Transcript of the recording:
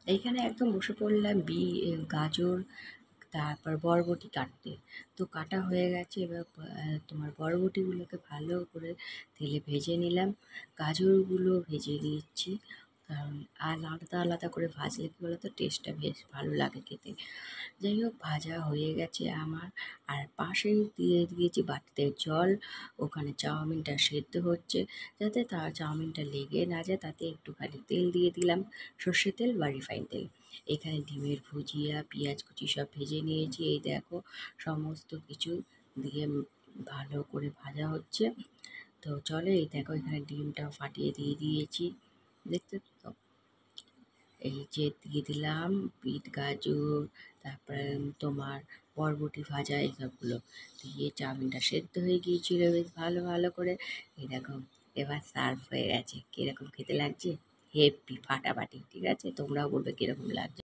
এইখানে একদম বসে পড়লাম গাজর তারপর বরবটি কাটতে। তো কাটা হয়ে গেছে, এবার তোমার বরবটিগুলোকে ভালো করে তেলে ভেজে নিলাম, গাজরগুলো ভেজে নিচ্ছি। কারণ আলাদা আলাদা করে ভাজলে কী বলো তো, টেস্টটা বেশ ভালো লাগে খেতে। যাই হোক, ভাজা হয়ে গেছে আমার। আর পাশেই দিয়ে দিয়েছি বাটিতে জল, ওখানে চাউমিনটা সেদ্ধ হচ্ছে। যাতে তার চাউমিনটা লেগে না যায়, তাতে একটুখানি তেল দিয়ে দিলাম, সর্ষের তেল বা রিফাইন তেল। এখানে ডিমের ভুজিয়া, পেঁয়াজ কুচি সব ভেজে নিয়েছি। এই দেখো, সমস্ত কিছু দিয়ে ভালো করে ভাজা হচ্ছে। তো চলো, এই দেখো এখানে ডিমটাও ফাটিয়ে দিয়ে দিয়েছি, দেখতে তো। এই যে দিয়ে দিলাম বিট গাজর, তারপরে তোমার বরবটি ভাজা, এইসবগুলো দিয়ে চাউমিনটা সেদ্ধ হয়ে গিয়েছিল বেশ ভালো ভালো করে। এই দেখো, এবার সার্ভ হয়ে গেছে। কীরকম খেতে লাগছে? হেব্বি ফাটাফাটি। ঠিক আছে, তোমরাও বলবে কীরকম লাগছে।